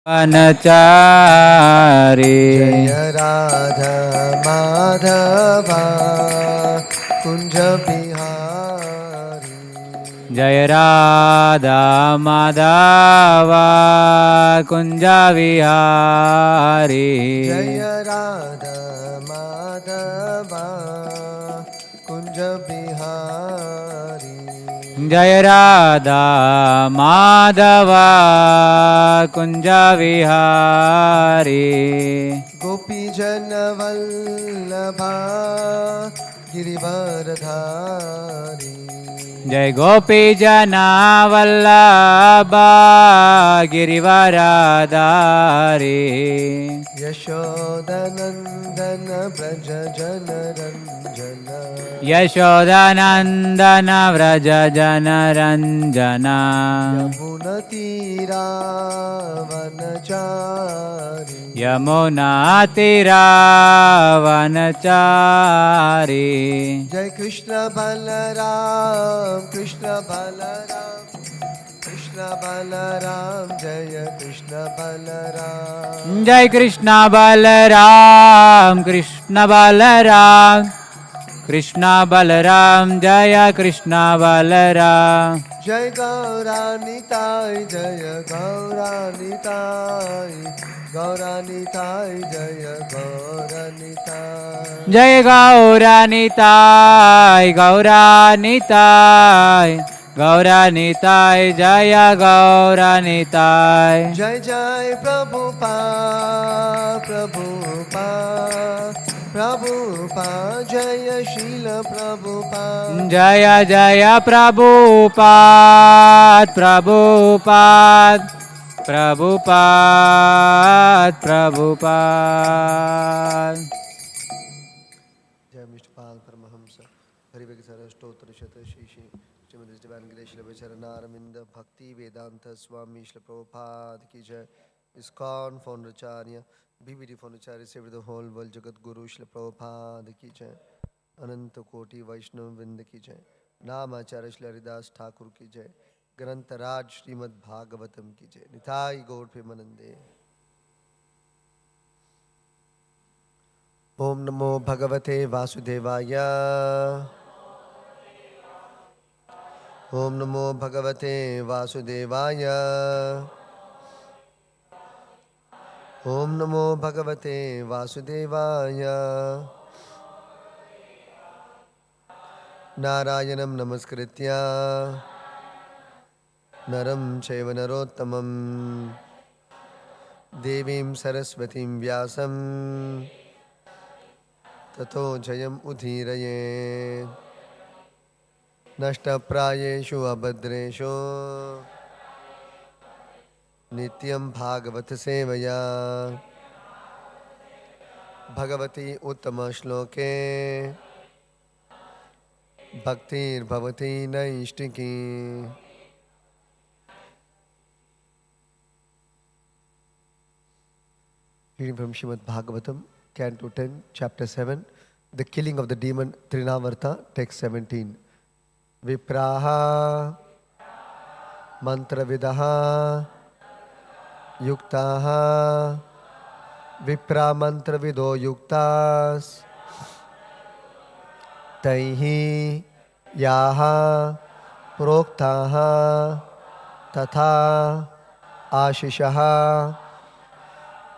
वनचारी जय राधा माधवा कुंज बिहारी जय राधा माधवा कुंज विहारी जय राधा माधवा कुंज बिहारी जय राधा माधवा कुंज विहारी गोपी जन वल्लभा गिरिवरधारी जय गोपी जना वल्लभा गिरिवरधारी यशोदनंदन व्रज जन रंजन यशोदानंदन व्रज जन रंजना यमुनतीरावनचारी यमुना तीरावनचारी जय कृष्ण बलराम कृष्ण बलराम कृष्ण बलराम जय कृष्ण बलराम जय कृष्ण बलराम कृष्ण बलराम कृष्ण बलराम जय कृष्ण बलराम जय गौरानिताय जय गौरानिताय गौरानिताय जय गौरानिताय जय गौरानिताय गौरानिताय गौरानिताय जय गौरानिताय जय जय प्रभुपाद प्रभुपाद प्रभुपाद जय शील प्रभुपाद जय जय प्रभुपाद प्रभुपाद प्रभुपाद प्रभुपाद जय मिष्टपाल परमहंस हरिवग सरस्तोत्र शत शीशी श्रीमद् दिव्यान गिरीश चरणारविंद भक्ति वेदांत स्वामी श्री प्रभुपाद की जय ISKCON फौंडराचार्य BBD फौंडराचार्य से with whole world Jagat Guru Shri Prabhupada की जय अनंत कोटि वैष्णव वृंद की जय नाम आचार्य श्री हरिदास ठाकुर की जय ग्रंथराज श्रीमद् भागवतम की जय निताई गौर प्रेमानंदे। ओम नमो भगवते वासुदेवाय ओम नमो भगवते वासुदेवाय ओम नमो भगवते वासुदेवाय नारायणं नमस्कृत्य नरं चैव नरोत्तमं देवीं सरस्वतीं व्यासं ततो जयम् उदीरये नष्टप्रायेषु अभद्रेषु नित्यं भागवत सेवया Bhagwati उत्तमश्लोके भक्तिर्भवति नैष्टिकी। Reading from Srimad Bhagavatam, Canto 10, Chapter 7, The Killing of the Demon Trinavarta, Text 17. Vipraha mantravidaha yuktaha vipra mantravido yuktas taihi yaha proktaha tatha ashishaha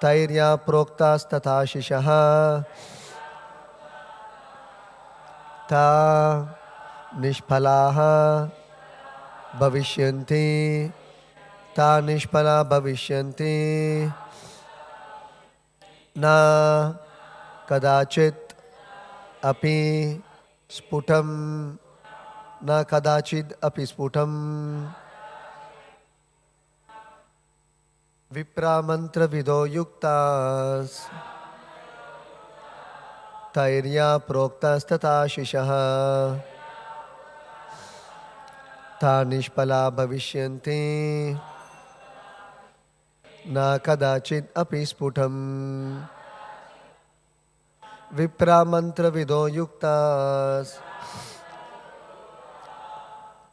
तैर्या प्रोक्तास्तथा शिशः ता निष्फलाः भविष्यन्ति ता निष्फला भविष्यन्ति न कदाचित् अपि स्फुटं न कदाचित् अपि स्फुटं विप्रा मंत्र विदो युक्तास तैर्या प्रोक्तास्तथा शिशः ता निष्फला भविष्यन्ति न कदाचित् अपि स्फुटं विप्रा मंत्र विदो युक्तास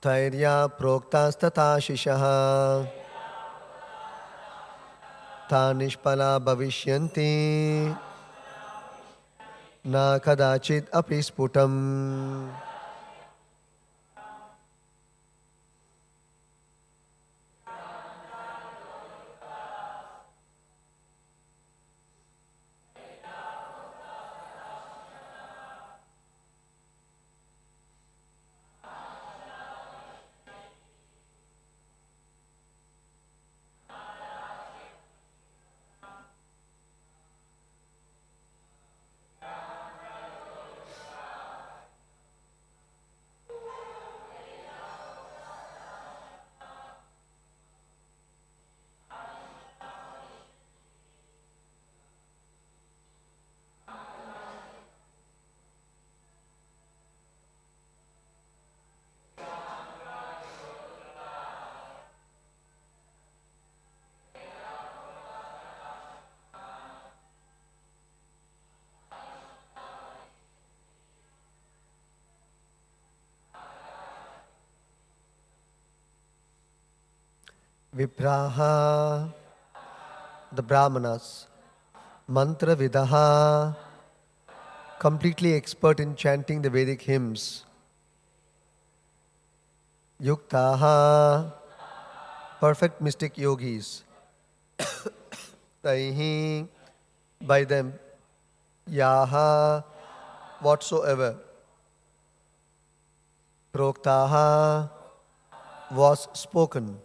तैर्या प्रोक्तास्तथा शिशः ta nishpala bhavishyanti na kadachit api sputam. Vipraha, the Brahmanas, Mantra Vidaha, completely expert in chanting the Vedic hymns. Yuktaha, perfect mystic yogis. Taihi, by them. Yaha, whatsoever. Proktaha, was spoken.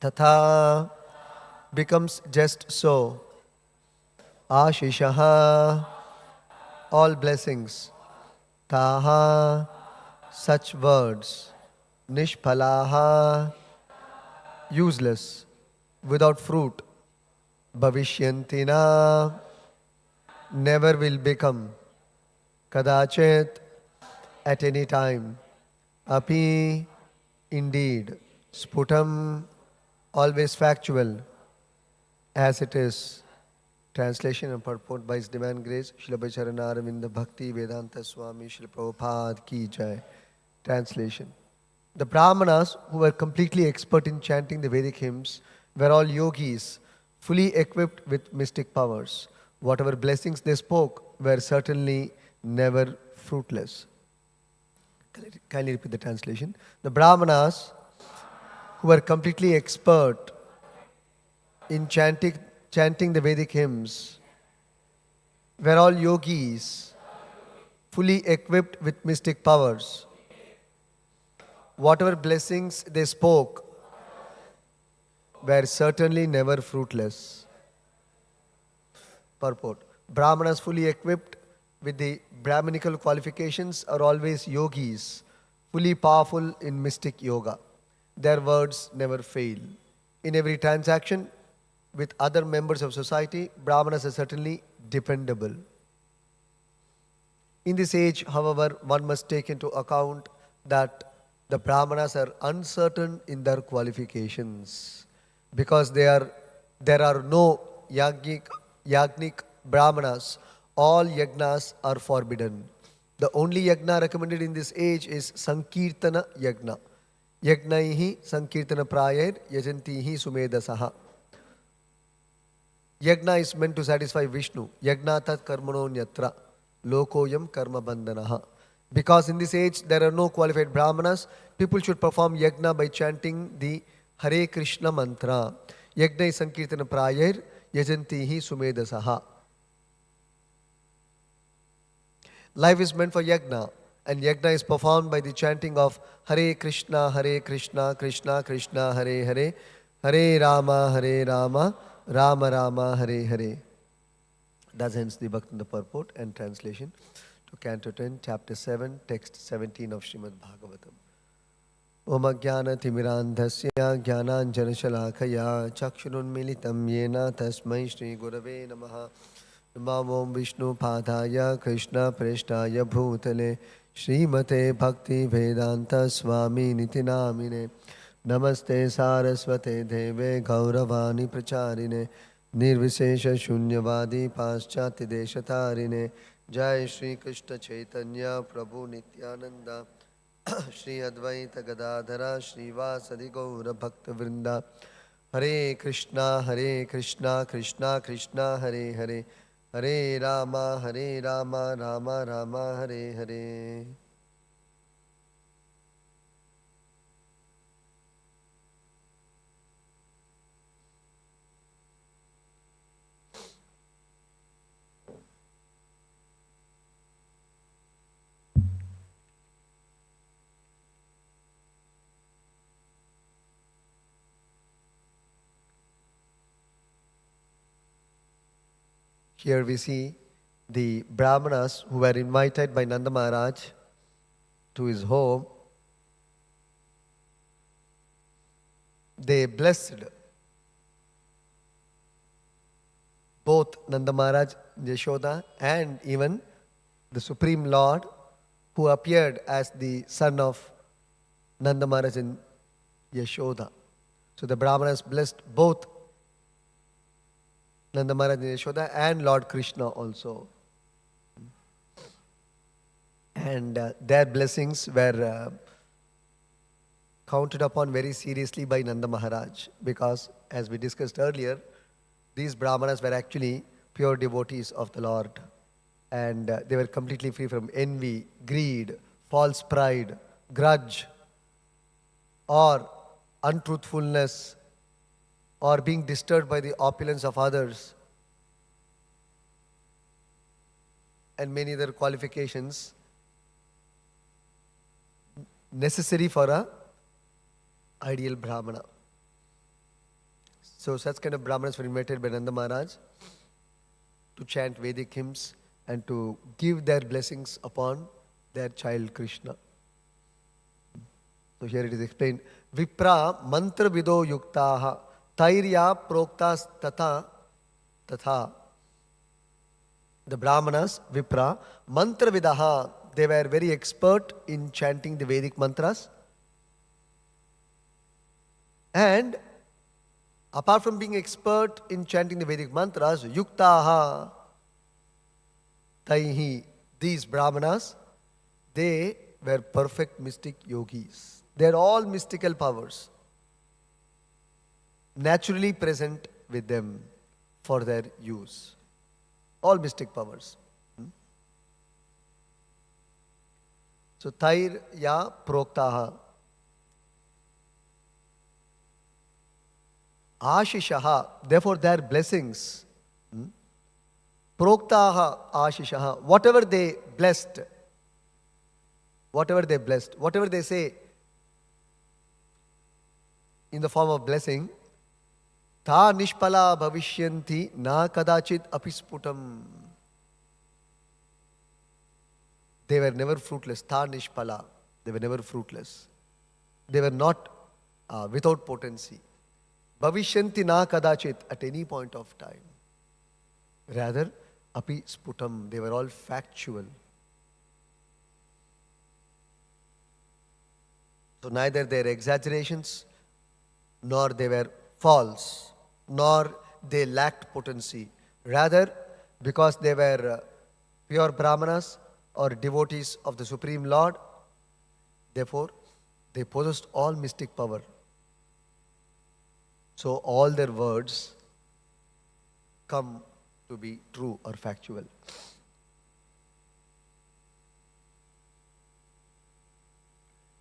Tatha, becomes just so. Ashishaha, all blessings. Taha, such words. Nishphalaha, useless, without fruit. Bhavishyantina, never will become. Kadachet, at any time. Api, indeed. Sputam, always factual, as it is. Translation and purport by His Divine Grace, Srila Bhacharana Aravinda Bhakti Vedanta Swami Srila Prabhupada Ki Jai. Translation. The Brahmanas, who were completely expert in chanting the Vedic hymns, were all yogis, fully equipped with mystic powers. Whatever blessings they spoke were certainly never fruitless. Kindly repeat the translation. The Brahmanas, who were completely expert in chanting the Vedic hymns, were all yogis, fully equipped with mystic powers. Whatever blessings they spoke were certainly never fruitless. Purport. Brahmanas fully equipped with the Brahminical qualifications are always yogis, fully powerful in mystic yoga. Their words never fail. In every transaction with other members of society, Brahmanas are certainly dependable. In this age, however, one must take into account that the Brahmanas are uncertain in their qualifications because there are no yagnik Brahmanas. All yagnas are forbidden. The only yagna recommended in this age is Sankirtana yagna. Yagnaihi Sankirtana prayar yajantihi sumedasaha. Yagna is meant to satisfy Vishnu. Yagna tat karmano nyatra. Lokoyam karma bandhanaha. Because in this age there are no qualified Brahmanas, people should perform yagna by chanting the Hare Krishna mantra. Yagna is Sankirtana prayar yajantihi sumedasaha. Life is meant for yagna, and yagna is performed by the chanting of Hare Krishna, Krishna Krishna, Hare Hare, Hare Rama, Rama Rama, Hare Hare. Thus ends the Bhakti in the purport and translation to Canto 10, Chapter 7, Text 17 of Srimad Bhagavatam. Om Ajnana Timirandhasya Jnananjana Shalakaya Chakshurunmilitam Yena Tasmai Shri Gurave Namaha. Namo Vishnu Padaya Krishna Preshtaya Bhutale Srimate Bhakti Vedanta Swami Niti Namine Namaste Saraswate Deve Gauravani Pracharine Nirvishesha Shunyavadi Paschati Deshatarine Jai Shri Krishna Chaitanya Prabhu Nityananda Shri Advaita Gadadhara Shri Vasadi Gaura Bhakta Vrinda Hare Krishna, Krishna Krishna, Hare Hare, Hare Rama, Rama Rama, Hare Hare. Here we see the Brahmanas who were invited by Nanda Maharaj to his home. They blessed both Nanda Maharaj, Yashoda, and even the Supreme Lord who appeared as the son of Nanda Maharaj and Yashoda. So the Brahmanas blessed both Nanda Maharaj and Yashoda and Lord Krishna also. And their blessings were counted upon very seriously by Nanda Maharaj because, as we discussed earlier, these Brahmanas were actually pure devotees of the Lord. And they were completely free from envy, greed, false pride, grudge, or untruthfulness, or being disturbed by the opulence of others, and many other qualifications necessary for a ideal Brahmana. So such kind of Brahmanas were invited by Nanda Maharaj to chant Vedic hymns and to give their blessings upon their child Krishna. So here it is explained, Vipra mantra vido yuktaha tairya proktas tatha. The Brahmanas, Vipra, mantra vidaha, they were very expert in chanting the Vedic mantras. And apart from being expert in chanting the Vedic mantras, yuktaha, taihi, these Brahmanas, they were perfect mystic yogis. They are all mystical powers naturally present with them for their use. All mystic powers. So, Tair ya proktaha. Ashishaha, therefore their blessings. Proktaha ashishaha, whatever they blessed, whatever they say in the form of blessing, ta nishpala bhavishyanti na kadachit apisputam. They were never fruitless. Ta nishpala, they were never fruitless. They were not without potency. Bhavishyanti na kadachit, at any point of time. Rather, api sputam, they were all factual. So neither their exaggerations, nor they were false, nor they lacked potency. Rather, because they were pure Brahmanas or devotees of the Supreme Lord, therefore, they possessed all mystic power. So all their words come to be true or factual.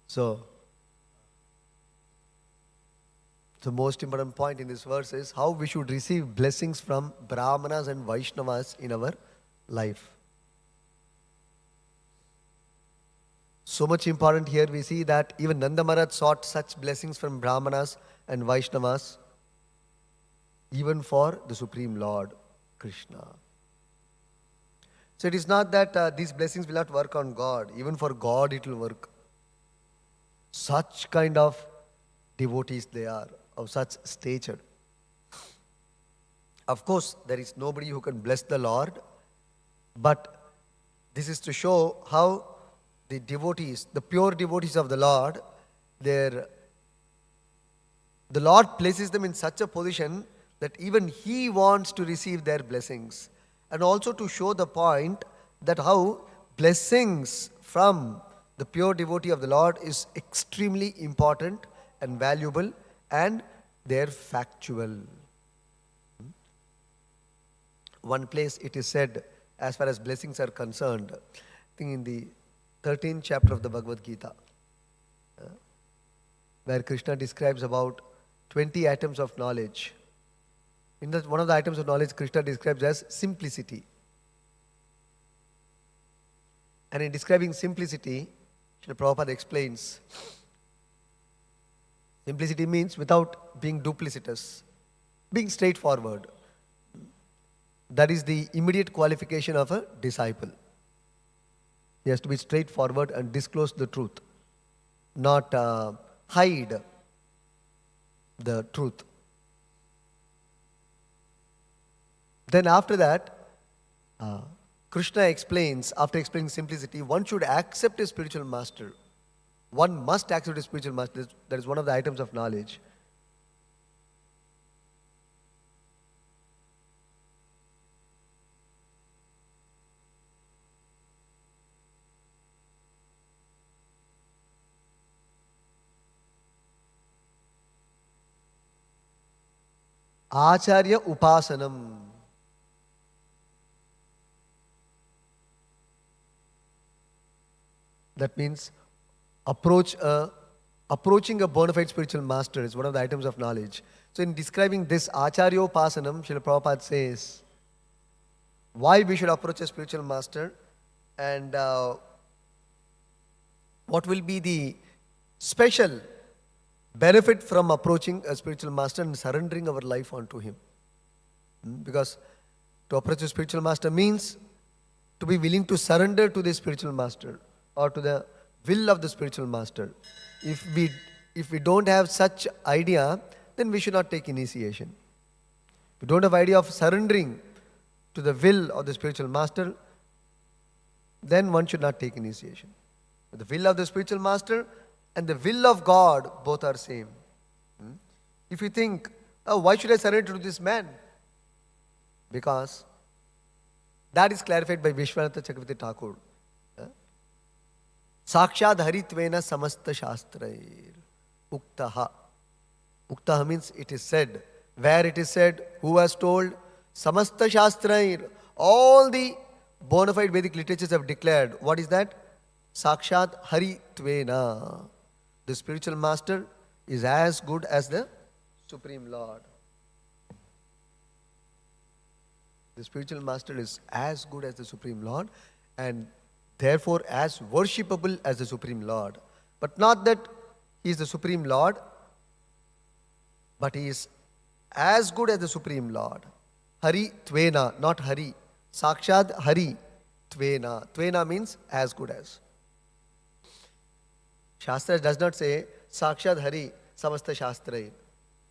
So, the most important point in this verse is how we should receive blessings from Brahmanas and Vaishnavas in our life. So much important here we see that even Nanda Maharaj sought such blessings from Brahmanas and Vaishnavas even for the Supreme Lord, Krishna. So it is not that these blessings will not work on God. Even for God it will work. Such kind of devotees they are, of such stature. Of course, there is nobody who can bless the Lord, but this is to show how the devotees, the pure devotees of the Lord, the Lord places them in such a position that even He wants to receive their blessings. And also to show the point that how blessings from the pure devotee of the Lord is extremely important and valuable and They're factual. One place it is said, as far as blessings are concerned, I think in the 13th chapter of the Bhagavad Gita, where Krishna describes about 20 items of knowledge. In that, one of the items of knowledge Krishna describes as simplicity. And in describing simplicity, Srila Prabhupada explains, simplicity means without being duplicitous, being straightforward. That is the immediate qualification of a disciple. He has to be straightforward and disclose the truth, not hide the truth. Then after that, Krishna explains, after explaining simplicity, one should accept a spiritual master. One must accept a spiritual master. That is one of the items of knowledge. Acharya Upasanam. That means approaching a bona fide spiritual master is one of the items of knowledge. So in describing this Acharya Upasanam, Srila Prabhupada says why we should approach a spiritual master and what will be the special benefit from approaching a spiritual master and surrendering our life onto him. Because to approach a spiritual master means to be willing to surrender to the spiritual master or to the will of the spiritual master. If we don't have such idea, then we should not take initiation. If we don't have idea of surrendering to the will of the spiritual master, then one should not take initiation. The will of the spiritual master and the will of God, both are same. If you think, oh, why should I surrender to this man? Because that is clarified by Vishwanatha Chakravarti Thakur. Sakshad Haritvena Samasta Shastrair Uktaha. Uktaha means it is said. Where it is said, who has told? Samasta Shastrair. All the bona fide Vedic literatures have declared. What is that? Sakshad Haritvena. The spiritual master is as good as the Supreme Lord. The spiritual master is as good as the Supreme Lord and therefore as worshipable as the Supreme Lord. But not that he is the Supreme Lord, but he is as good as the Supreme Lord. Hari Tvena, not Hari. Sakshad Hari Tvena. Tvena means as good as. Shastra does not say Sakshad Hari Samasta Shastrair.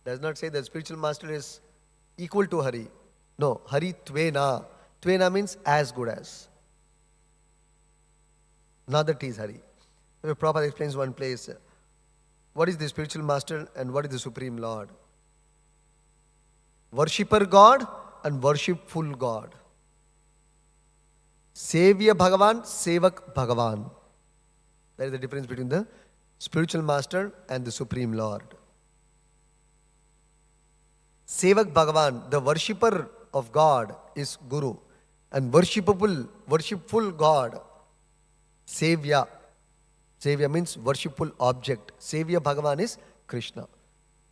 Does not say that spiritual master is equal to Hari. No, Hari Tvena. Tvena means as good as. Not that he is Hari. The Prabhupada explains one place. What is the spiritual master and what is the Supreme Lord? Worshipper God and worshipful God. Sevya Bhagavan, Sevak Bhagavan. That is the difference between the spiritual master and the Supreme Lord. Sevak Bhagavan, the worshipper of God is Guru. And worshipful God, Sevya. Sevya means worshipful object. Sevya Bhagavan is Krishna.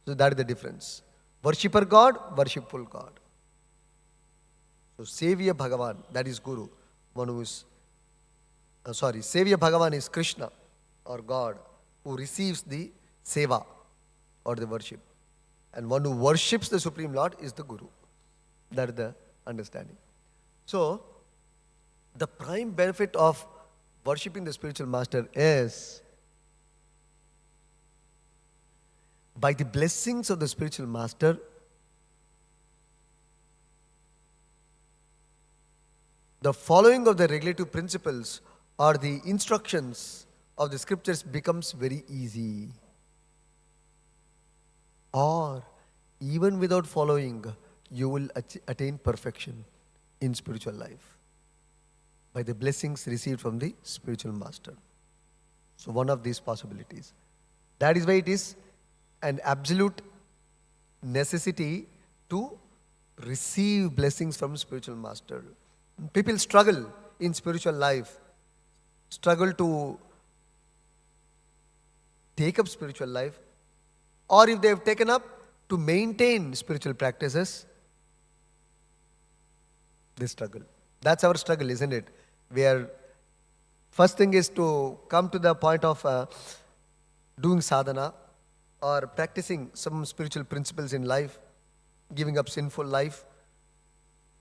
So that is the difference. Worshipper God, worshipful God. So Sevya Bhagavan, that is Guru. One who is, Sevya Bhagavan is Krishna or God who receives the seva or the worship. And one who worships the Supreme Lord is the Guru. That is the understanding. So, the prime benefit of worshipping the spiritual master is by the blessings of the spiritual master, the following of the regulative principles or the instructions of the scriptures becomes very easy. Or even without following, you will attain perfection in spiritual life by the blessings received from the spiritual master. So one of these possibilities. That is why it is an absolute necessity to receive blessings from spiritual master. People struggle in spiritual life, struggle to take up spiritual life, or if they have taken up to maintain spiritual practices, they struggle. That's our struggle, isn't it? First thing is to come to the point of doing sadhana or practicing some spiritual principles in life, giving up sinful life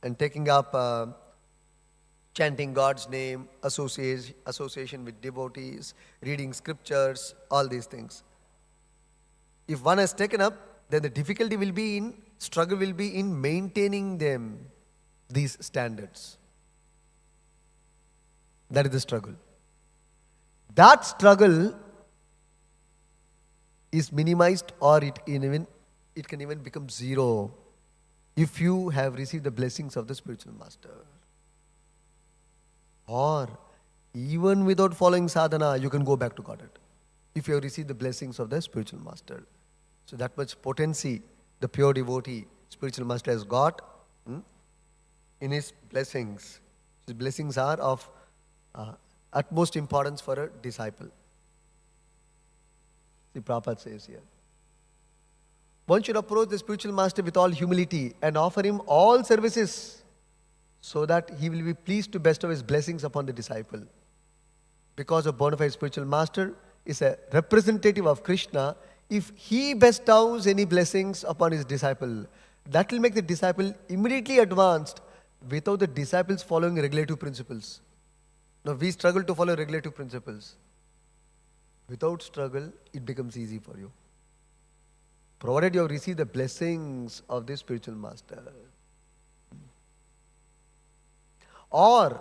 and taking up chanting God's name, association with devotees, reading scriptures, all these things. If one has taken up, then the difficulty will be in, struggle will be in maintaining them, these standards. That is the struggle. That struggle is minimized, or it can even become zero if you have received the blessings of the spiritual master. Or even without following sadhana, you can go back to Godhead if you have received the blessings of the spiritual master. So that much potency the pure devotee, spiritual master has got in his blessings. His blessings are of utmost importance for a disciple. The Prabhupada says here, one should approach the spiritual master with all humility and offer him all services so that he will be pleased to bestow his blessings upon the disciple. Because a bona fide spiritual master is a representative of Krishna, if he bestows any blessings upon his disciple, that will make the disciple immediately advanced without the disciples following regulative principles. Now we struggle to follow regulative principles. Without struggle, it becomes easy for you, provided you have received the blessings of the spiritual master. Or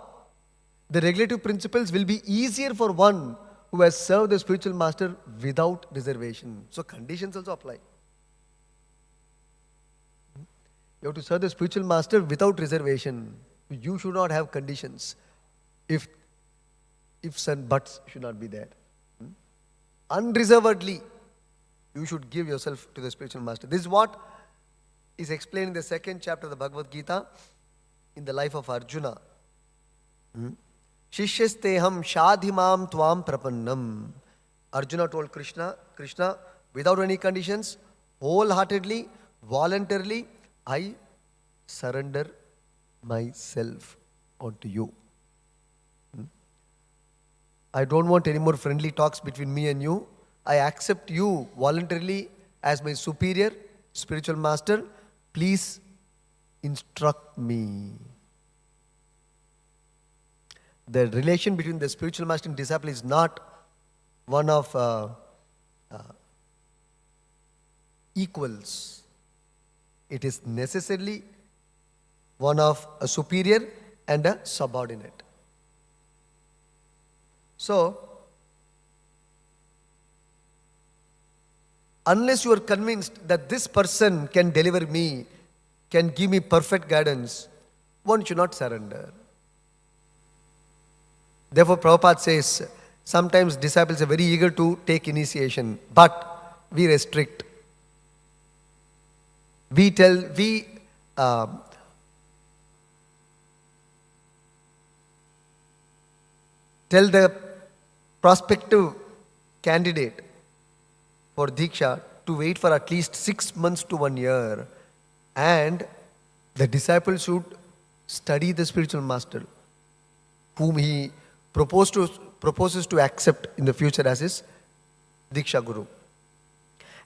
the regulative principles will be easier for one who has served the spiritual master without reservation. So conditions also apply. You have to serve the spiritual master without reservation. You should not have conditions. Ifs and buts should not be there. Unreservedly, you should give yourself to the spiritual master. This is what is explained in the second chapter of the Bhagavad Gita in the life of Arjuna. Shishyasteham shadhimam tvam prapannam. Arjuna told Krishna, without any conditions, wholeheartedly, voluntarily, I surrender myself unto you. I don't want any more friendly talks between me and you. I accept you voluntarily as my superior, spiritual master. Please instruct me. The relation between the spiritual master and disciple is not one of equals. It is necessarily one of a superior and a subordinate. So, unless you are convinced that this person can deliver me, can give me perfect guidance, one should not surrender. Therefore, Prabhupada says, sometimes disciples are very eager to take initiation, but we restrict. We tell the prospective candidate for Diksha to wait for at least 6 months to 1 year, and the disciple should study the spiritual master whom he proposes to accept in the future as his Diksha Guru.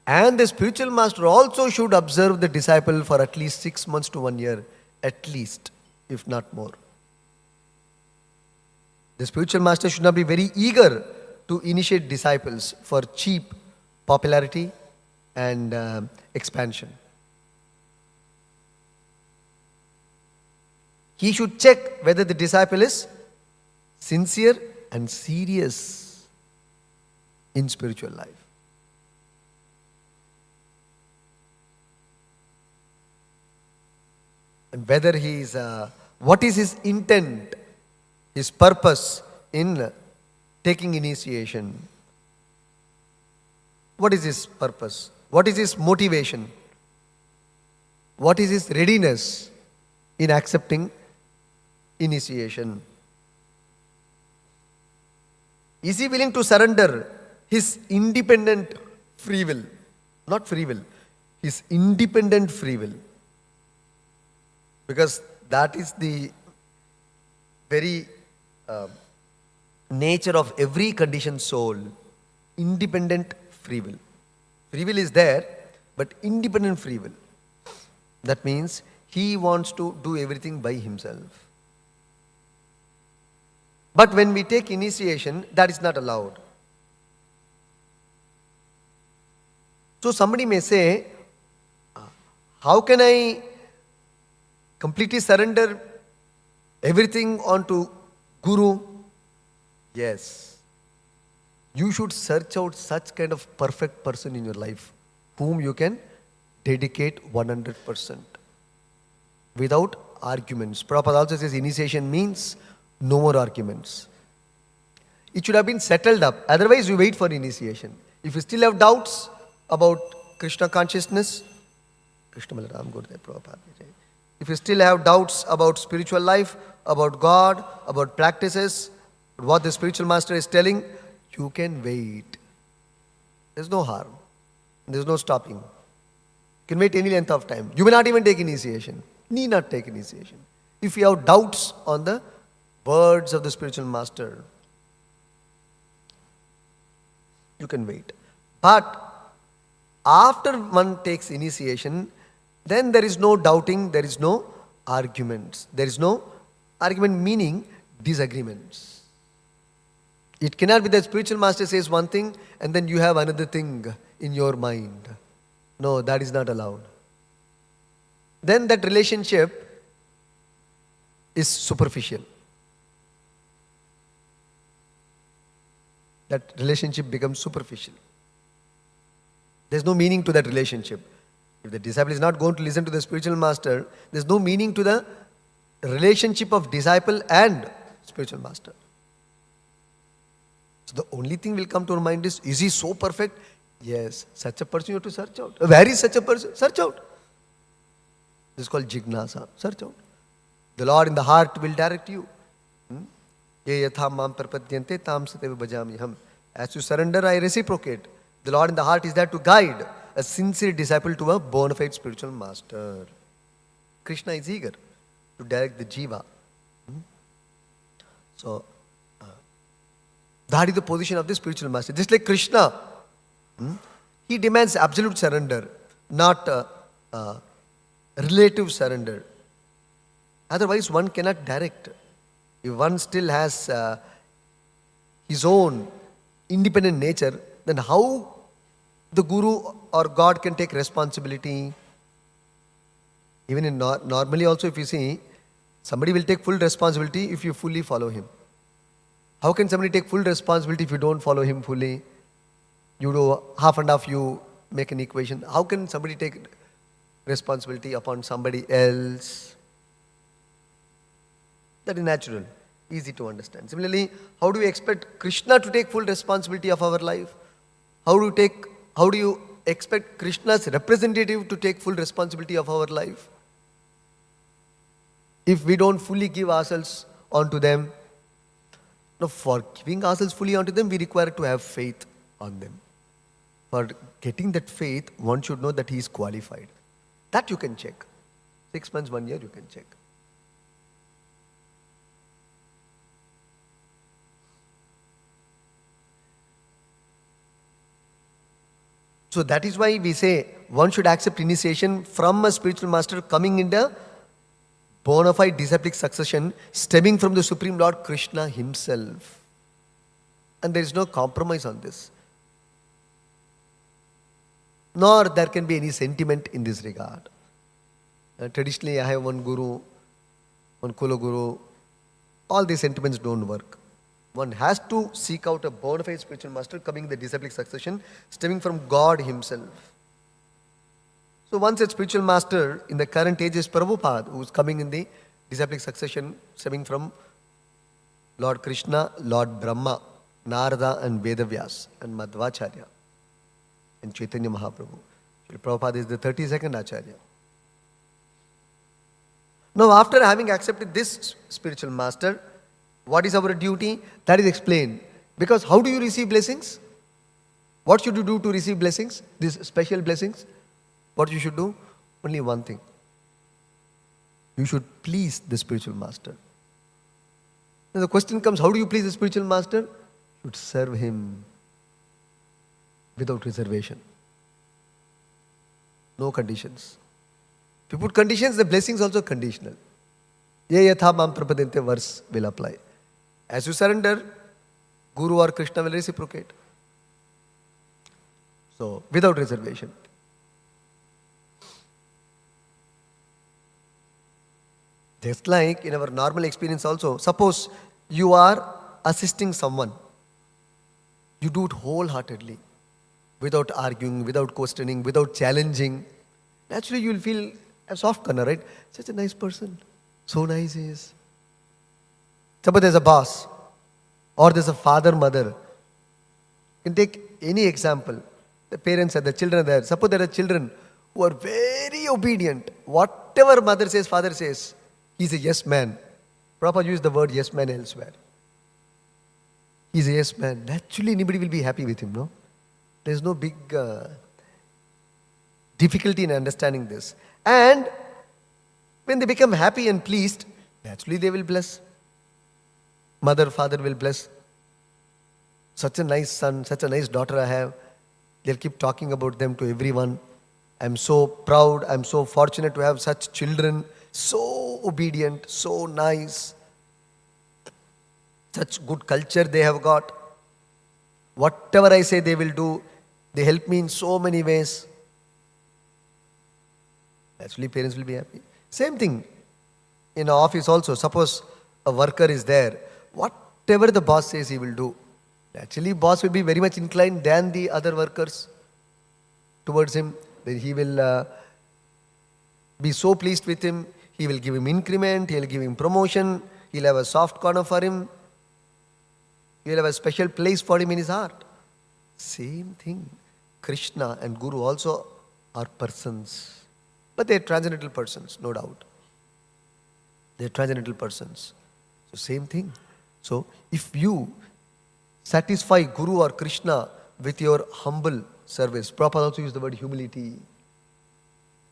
And the spiritual master also should observe the disciple for at least 6 months to 1 year, at least, if not more. The spiritual master should not be very eager to initiate disciples for cheap popularity and expansion. He should check whether the disciple is sincere and serious in spiritual life. And whether he is, what is his intent, his purpose in taking initiation. What is his purpose? What is his motivation? What is his readiness in accepting initiation? Is he willing to surrender his independent free will? Not free will, his independent free will. Because that is the very nature of every conditioned soul. Independent free will. Free will is there, but independent free will. That means he wants to do everything by himself. But when we take initiation, that is not allowed. So somebody may say, how can I completely surrender everything onto Guru? Yes. You should search out such kind of perfect person in your life whom you can dedicate 100% without arguments. Prabhupada also says initiation means no more arguments. It should have been settled up. Otherwise, you wait for initiation. If you still have doubts about Krishna consciousness, Krishna Balaram Gurudev Prabhupada. If you still have doubts about spiritual life, about God, about practices, what the spiritual master is telling, you can wait. There's no harm. There's no stopping. You can wait any length of time. You may not even take initiation. Need not take initiation. If you have doubts on the words of the spiritual master, you can wait. But after one takes initiation, then there is no doubting, there is no arguments. There is no argument meaning disagreements. It cannot be that spiritual master says one thing and then you have another thing in your mind. No, that is not allowed. Then that relationship is superficial. That relationship becomes superficial. There's no meaning to that relationship. If the disciple is not going to listen to the spiritual master, there's no meaning to the relationship of disciple and spiritual master. So the only thing will come to our mind is he so perfect? Yes, such a person you have to search out. Where is such a person? Search out. This is called jignasa. Search out. The Lord in the heart will direct you. Ye yatha mam prapadyante tam sateva bhajamiham. As you surrender, I reciprocate. The Lord in the heart is there to guide a sincere disciple to a bona fide spiritual master. Krishna is eager to direct the jiva. So, that is the position of the spiritual master. Just like Krishna, he demands absolute surrender, not relative surrender. Otherwise, one cannot direct. If one still has his own independent nature, then how the Guru or God can take responsibility? Even in normally also, if you see, somebody will take full responsibility if you fully follow him. How can somebody take full responsibility if you don't follow him fully? You do half and half, you make an equation. How can somebody take responsibility upon somebody else? That is natural, easy to understand. Similarly, how do we expect Krishna to take full responsibility of our life? How do you expect Krishna's representative to take full responsibility of our life? If we don't fully give ourselves onto them, now for giving ourselves fully onto them, we require to have faith on them. For getting that faith, one should know that he is qualified. That you can check. 6 months, 1 year, you can check. So that is why we say one should accept initiation from a spiritual master coming in the bona fide disciplic succession stemming from the Supreme Lord Krishna himself. And there is no compromise on this. Nor there can be any sentiment in this regard. Traditionally, I have one guru, one Kula guru. All these sentiments don't work. One has to seek out a bona fide spiritual master coming in the disciplic succession stemming from God himself. So one such spiritual master in the current age is Prabhupada, who is coming in the disciplic succession stemming from Lord Krishna, Lord Brahma, Narada and Vedavyas and Madhvacharya and Chaitanya Mahaprabhu. Prabhupada is the 32nd Acharya. Now, after having accepted this spiritual master, what is our duty? That is explained. Because how do you receive blessings? What should you do to receive blessings? These special blessings? What you should do? Only one thing. You should please the spiritual master. Now the question comes, how do you please the spiritual master? You should serve him without reservation. No conditions. If you put conditions, the blessings also conditional. Ye yatha mam prapadente verse will apply. As you surrender, Guru or Krishna will reciprocate. So, without reservation. Just like in our normal experience also, suppose you are assisting someone. You do it wholeheartedly, without arguing, without questioning, without challenging. Naturally, you will feel a soft corner, right? Such a nice person. So nice he is. Suppose there's a boss, or there's a father, mother. You can take any example. The parents are, the children are there. Suppose there are children who are very obedient. Whatever mother says, father says, he's a yes man. Prabhupada used the word yes man elsewhere. He's a yes man. Naturally, anybody will be happy with him, no? There's no big difficulty in understanding this. And when they become happy and pleased, naturally they will bless. Mother, father will bless. Such a nice son, such a nice daughter I have. They'll keep talking about them to everyone. I'm so proud, I'm so fortunate to have such children. So obedient, so nice. Such good culture they have got. Whatever I say they will do. They help me in so many ways. Naturally, parents will be happy. Same thing in an office also. Suppose a worker is there. Whatever the boss says he will do. Actually, boss will be very much inclined than the other workers towards him. Then he will be so pleased with him. He will give him increment. He will give him promotion. He'll have a soft corner for him. He'll have a special place for him in his heart. Same thing. Krishna and Guru also are persons. But they are transcendental persons, no doubt. They are transcendental persons. So same thing. So if you satisfy Guru or Krishna with your humble service, Prabhupada also used the word humility.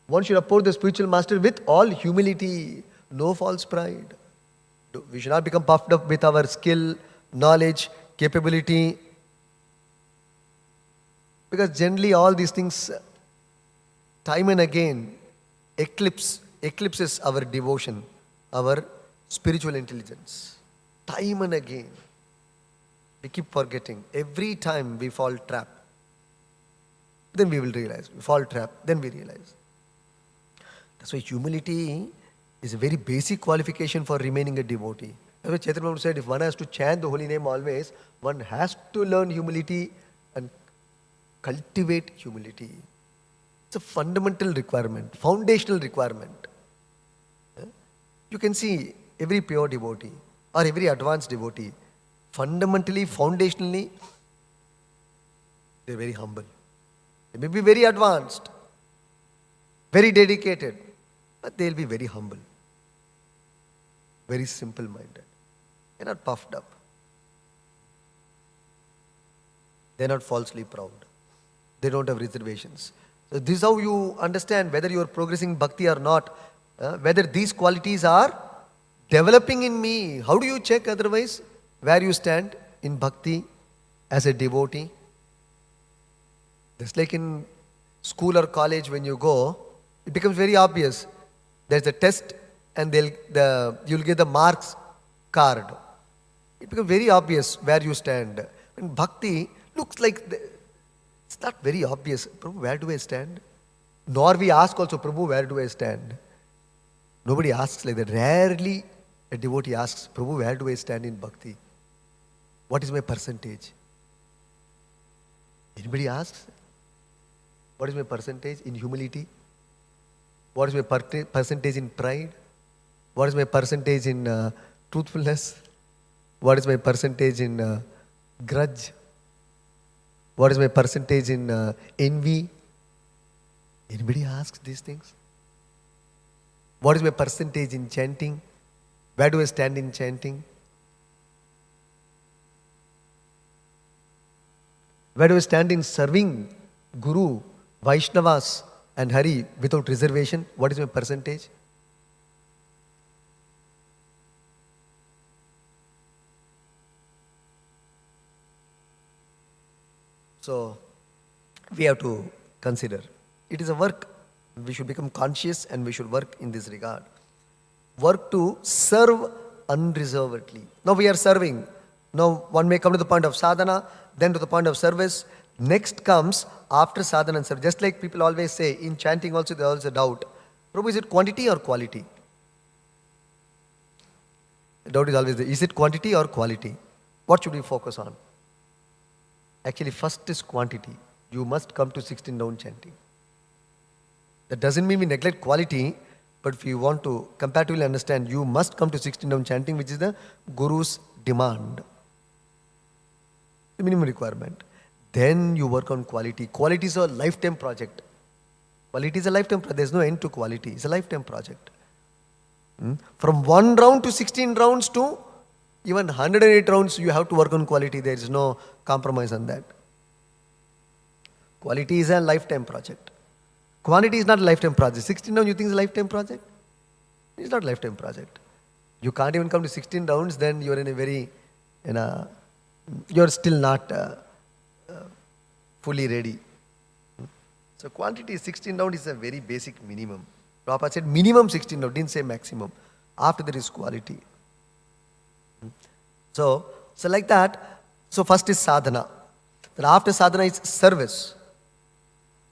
One should approach the spiritual master with all humility, no false pride. We should not become puffed up with our skill, knowledge, capability. Because generally all these things, time and again, eclipses our devotion, our spiritual intelligence. Time and again. We keep forgetting. Every time we fall trap, then we will realize. We fall trap, then we realize. That's why humility is a very basic qualification for remaining a devotee. That's why Chaitanya Mahaprabhu said, if one has to chant the holy name always, one has to learn humility and cultivate humility. It's a fundamental requirement, foundational requirement. You can see every pure devotee or every advanced devotee, fundamentally, foundationally, they're very humble. They may be very advanced, very dedicated, but they'll be very humble, very simple-minded. They're not puffed up. They're not falsely proud. They don't have reservations. So this is how you understand whether you are progressing bhakti or not, whether these qualities are developing in me. How do you check otherwise where you stand in bhakti as a devotee? Just like in school or college when you go, it becomes very obvious. There's a test and you'll get the marks card. It becomes very obvious where you stand. In bhakti, looks like it's not very obvious. Prabhu, where do I stand? Nor we ask also, Prabhu, where do I stand? Nobody asks like that. Rarely a devotee asks, Prabhu, where do I stand in bhakti? What is my percentage? Anybody asks? What is my percentage in humility? What is my percentage in pride? What is my percentage in truthfulness? What is my percentage in grudge? What is my percentage in envy? Anybody asks these things? What is my percentage in chanting? Where do I stand in chanting? Where do I stand in serving Guru, Vaishnavas and Hari without reservation? What is my percentage? So, we have to consider. It is a work. We should become conscious and we should work in this regard. Work to serve unreservedly. Now we are serving. Now one may come to the point of sadhana, then to the point of service. Next comes after sadhana and service. Just like people always say, in chanting also there is a doubt. Prabhu, is it quantity or quality? The doubt is always there. Is it quantity or quality? What should we focus on? Actually, first is quantity. You must come to 16 round chanting. That doesn't mean we neglect quality, but if you want to comparatively understand, you must come to 16 round chanting, which is the Guru's demand. The minimum requirement. Then you work on quality. Quality is a lifetime project. Quality is a lifetime project. There's no end to quality. It's a lifetime project. From 1 round to 16 rounds to even 108 rounds, you have to work on quality. There is no compromise on that. Quality is a lifetime project. Quantity is not a lifetime project. 16 rounds you think is a lifetime project? It's not a lifetime project. You can't even come to 16 rounds, then you're in a very, you're still not fully ready. So quantity 16 rounds is a very basic minimum. Prabhupada said minimum 16 rounds, didn't say maximum. After there is quality. So like that, so first is sadhana. Then after sadhana is service.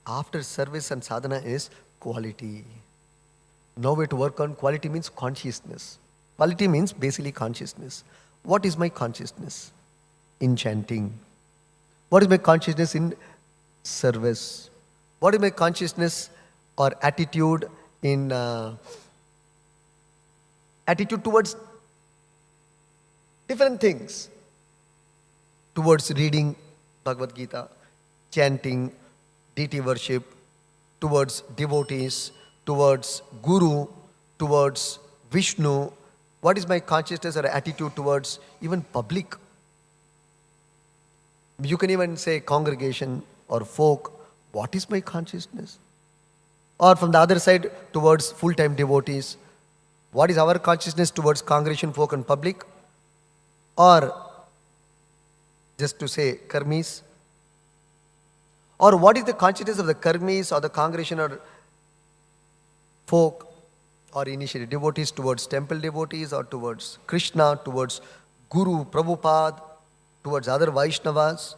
After service and sadhana is quality. Now we have to work on quality means consciousness. Quality means basically consciousness. What is my consciousness in chanting? What is my consciousness in service? What is my consciousness or attitude in attitude towards different things? Towards reading Bhagavad Gita, chanting, deity worship, towards devotees, towards Guru, towards Vishnu. What is my consciousness or attitude towards even public? You can even say congregation or folk. What is my consciousness? Or from the other side, towards full-time devotees. What is our consciousness towards congregation, folk and public? Or just to say karmis? Or what is the consciousness of the karmis or the congregation or folk or initiated devotees towards temple devotees or towards Krishna, towards Guru, Prabhupada, towards other Vaishnavas?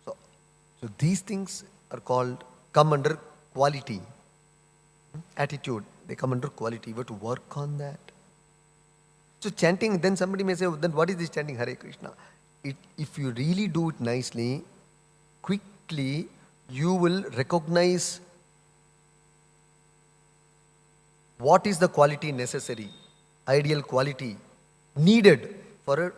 So these things are called, come under quality. Attitude, they come under quality. You have to work on that. So chanting, then somebody may say, then what is this chanting Hare Krishna? If you really do it nicely, quickly, you will recognize what is the quality necessary, ideal quality needed for a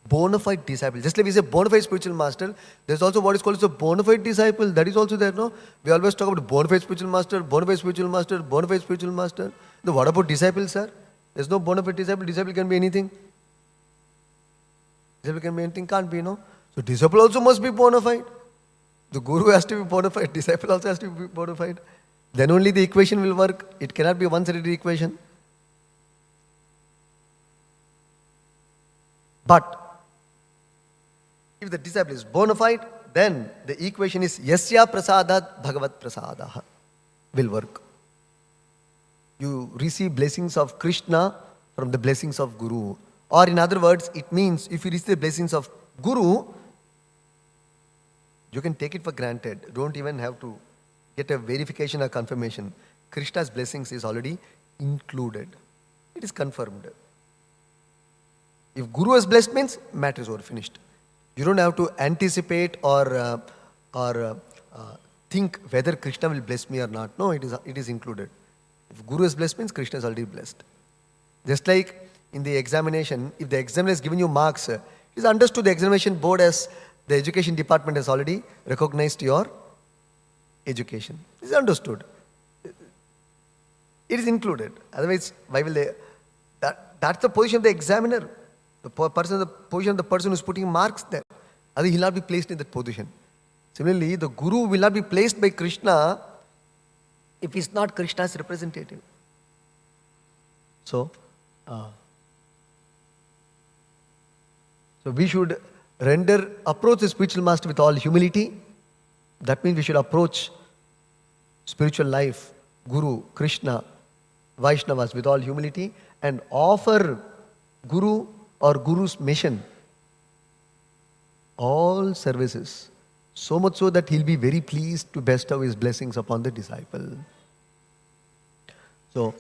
bona fide disciple. Just like we say bona fide spiritual master, there's also what is called as a bona fide disciple. That is also there, no? We always talk about bona fide spiritual master, bona fide spiritual master, bona fide spiritual master. Then what about disciple, sir? There's no bona fide disciple. Disciple can be anything. Disciple can be anything, can't be, no? So disciple also must be bona fide. The Guru has to be bona fide. Disciple also has to be bona fide. Then only the equation will work. It cannot be a one-sided equation. But if the disciple is bona fide, then the equation is Yasya prasadat bhagavat prasadaha will work. You receive blessings of Krishna from the blessings of Guru. Or in other words, it means if you receive the blessings of Guru, you can take it for granted. Don't even have to get a verification or confirmation. Krishna's blessings is already included. It is confirmed. If Guru has blessed means matters are finished. You don't have to anticipate or think whether Krishna will bless me or not. No, it is included. If Guru has blessed means Krishna is already blessed. Just like in the examination, if the examiner has given you marks, it is understood the examination board as the education department has already recognized your education. It is understood. It is included. Otherwise, why will they? That's the position of the examiner. The position of the person who is putting marks there. Otherwise, he will not be placed in that position. Similarly, the Guru will not be placed by Krishna if he is not Krishna's representative. So we should approach the spiritual master with all humility. That means we should approach spiritual life, Guru, Krishna, Vaishnavas with all humility and offer Guru or Guru's mission all services. So much so that he'll be very pleased to bestow his blessings upon the disciple. So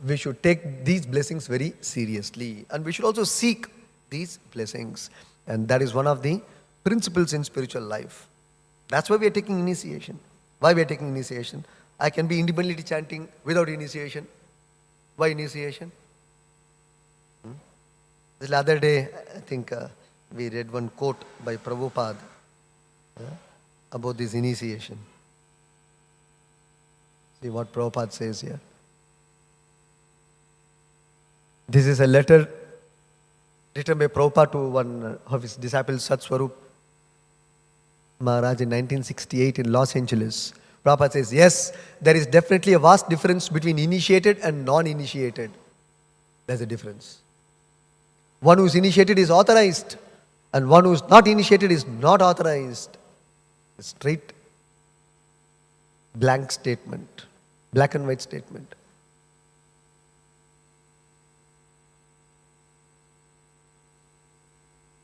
we should take these blessings very seriously. And we should also seek these blessings. And that is one of the principles in spiritual life. That's why we are taking initiation. Why we are taking initiation? I can be independently chanting without initiation. Why initiation? The other day, I think we read one quote by Prabhupada about this initiation. See what Prabhupada says here. This is a letter written by Prabhupada to one of his disciples, Sat Swarup Maharaj in 1968 in Los Angeles. Prabhupada says, yes, there is definitely a vast difference between initiated and non-initiated. There's a difference. One who is initiated is authorized, and one who is not initiated is not authorized. A straight, blank statement, black and white statement.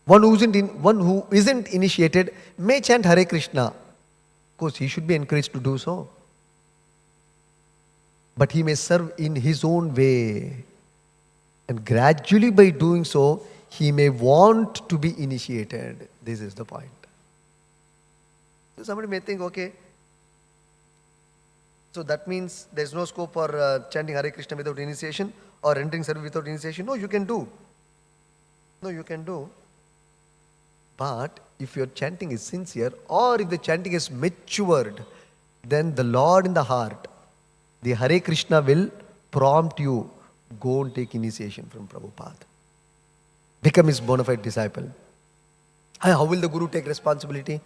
One who isn't initiated may chant Hare Krishna. Of course, he should be encouraged to do so. But he may serve in his own way. And gradually by doing so, he may want to be initiated. This is the point. So somebody may think, okay, so that means there is no scope for chanting Hare Krishna without initiation or entering service without initiation. No, you can do. No, you can do. But if your chanting is sincere or if the chanting is matured, then the Lord in the heart, the Hare Krishna will prompt you, go and take initiation from Prabhupada. Become his bona fide disciple. How will the Guru take responsibility?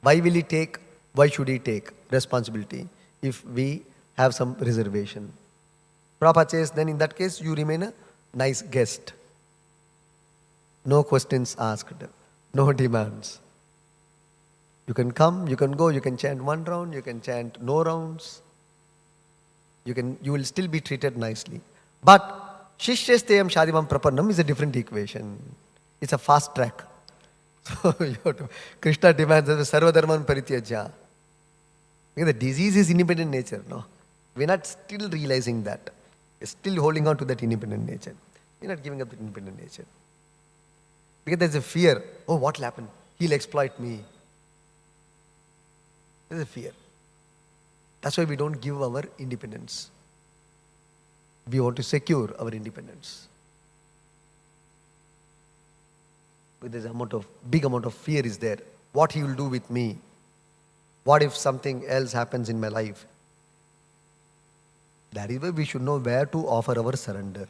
Why should he take responsibility if we have some reservation? Prabhupada says, then in that case, you remain a nice guest. No questions asked, no demands. You can come, you can go, you can chant one round, you can chant no rounds. You will still be treated nicely. But Shishyasteyam Shadimam Praparnam is a different equation. It's a fast track. So Krishna demands Sarva Dharman Parityajya. Because the disease is independent nature, no? We're not still realizing that. We're still holding on to that independent nature. We're not giving up that independent nature. Because there's a fear. Oh, what will happen? He'll exploit me. There's a fear. That's why we don't give our independence. We want to secure our independence. But there's big amount of fear is there. What he will do with me? What if something else happens in my life? That is why we should know where to offer our surrender.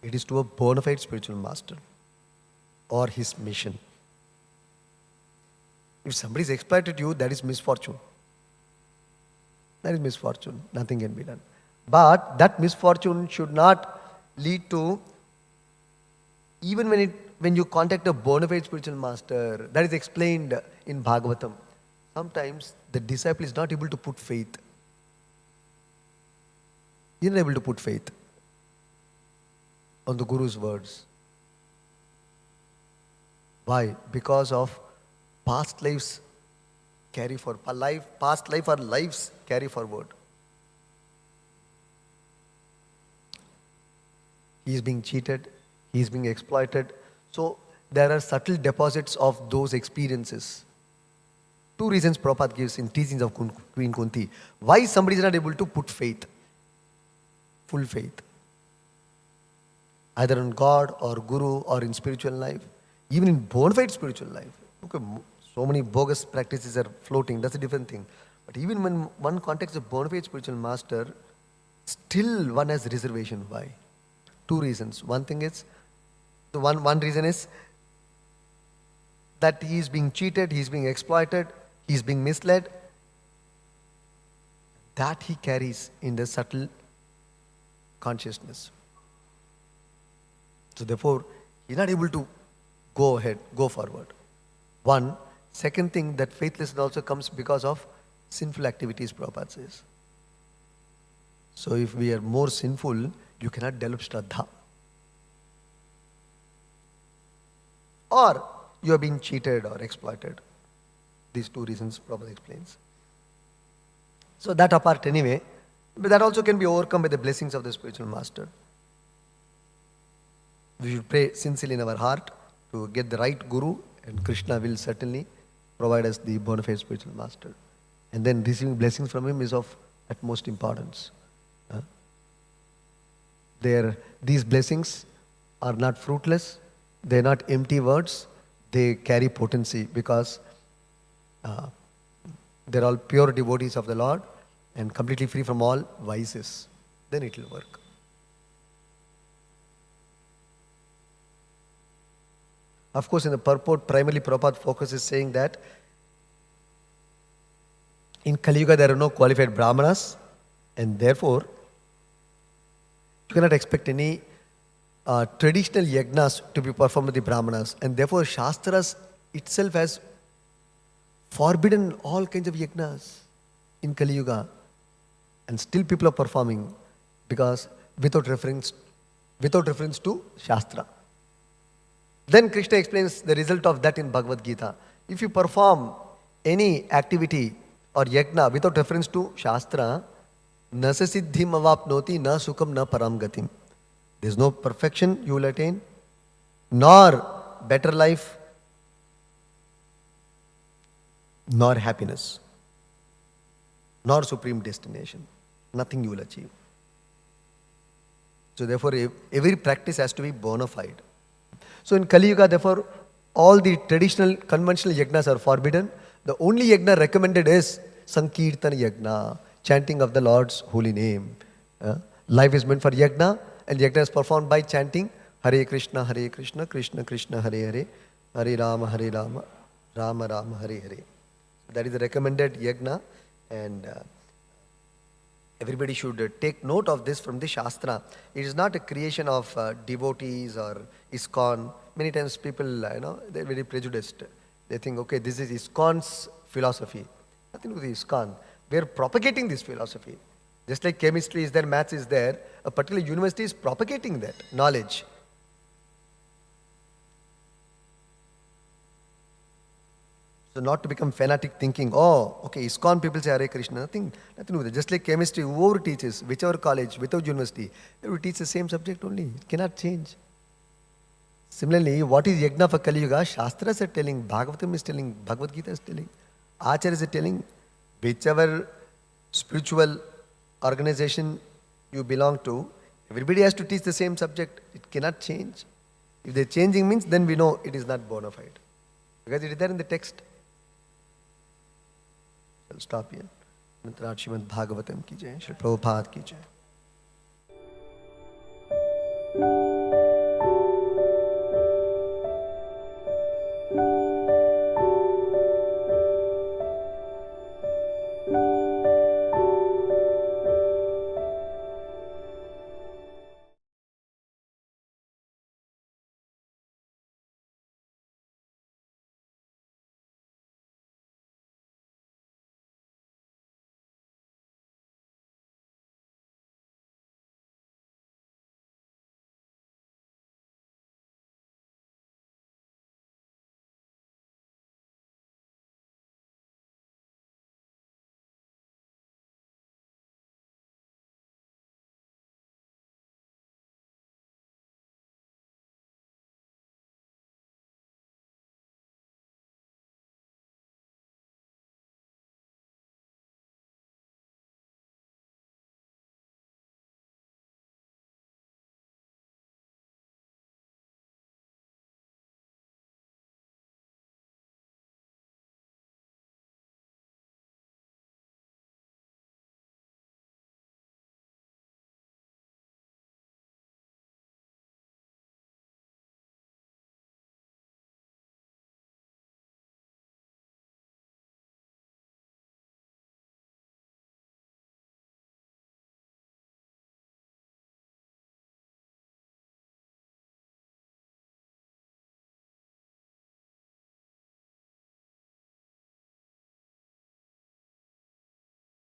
It is to a bona fide spiritual master or his mission. If somebody has exploited you, that is misfortune. That is misfortune. Nothing can be done. But that misfortune should not lead to, even when you contact a bona fide spiritual master, that is explained in Bhagavatam. Sometimes the disciple is not able to put faith. He is not able to put faith on the Guru's words. Why? Because of past lives carry forward. Past life or lives carry forward. He is being cheated. He is being exploited. So there are subtle deposits of those experiences. Two reasons Prabhupada gives in teachings of Queen Kunti. Why somebody is not able to put faith, full faith, either in God or Guru or in spiritual life, even in bona fide spiritual life. Okay, so many bogus practices are floating, that's a different thing. But even when one contacts a bona fide spiritual master, Still one has reservation. Why? Two reasons. One thing is, one reason is that he is being cheated, he is being exploited, he is being misled. That he carries in the subtle consciousness. So therefore, he is not able to go ahead, go forward. One. Second thing, that faithlessness also comes because of sinful activities, Prabhupada says. So if we are more sinful, you cannot develop Shraddha. Or you are being cheated or exploited. These two reasons Prabhupada explains. So that apart anyway, but that also can be overcome by the blessings of the spiritual master. We should pray sincerely in our heart to get the right guru, and Krishna will certainly provide us the bona fide spiritual master. And then receiving blessings from him is of utmost importance. These blessings are not fruitless, they are not empty words, they carry potency because they are all pure devotees of the Lord and completely free from all vices. Then it will work. Of course, in the purport, primarily Prabhupada focus is saying that in Kali Yuga there are no qualified Brahmanas, and therefore you cannot expect any traditional yagnas to be performed by the Brahmanas, and therefore Shastras itself has forbidden all kinds of yagnas in Kali Yuga, and still people are performing because without reference to Shastra. Then Krishna explains the result of that in Bhagavad Gita. If you perform any activity or yagna without reference to Shastra, na sa siddhim avapnoti na sukham na param gatim. There is no perfection you will attain, nor better life, nor happiness, nor supreme destination. Nothing you will achieve. So therefore, every practice has to be bona fide. So in Kali Yuga, therefore, all the traditional, conventional yagnas are forbidden. The only yagna recommended is Sankirtan yagna, chanting of the Lord's holy name. Life is meant for yagna, and yagna is performed by chanting Hare Krishna, Krishna Krishna, Hare Hare, Hare Rama, Rama Rama, Hare Hare. That is the recommended yagna, and everybody should take note of this from the Shastra. It is not a creation of devotees or ISKCON. Many times people, they're very prejudiced. They think, okay, this is ISKCON's philosophy. Nothing to do with ISKCON. We are propagating this philosophy. Just like chemistry is there, maths is there, a particular university is propagating that knowledge. So not to become fanatic thinking, oh, okay, ISKCON people say Hare Krishna. Nothing to do with it. Just like chemistry, whoever teaches, whichever college, without university, they will teach the same subject only. It cannot change. Similarly, what is yagna for Kali Yuga? Shastras are telling, Bhagavatam is telling, Bhagavad Gita is telling, Acharyas are telling, whichever spiritual organization you belong to, everybody has to teach the same subject. It cannot change. If they're changing means, then we know it is not bona fide. Because it is there in the text. I'll stop here. Srimad Bhagavatam ki jai, Shri Prabhupada ki jai.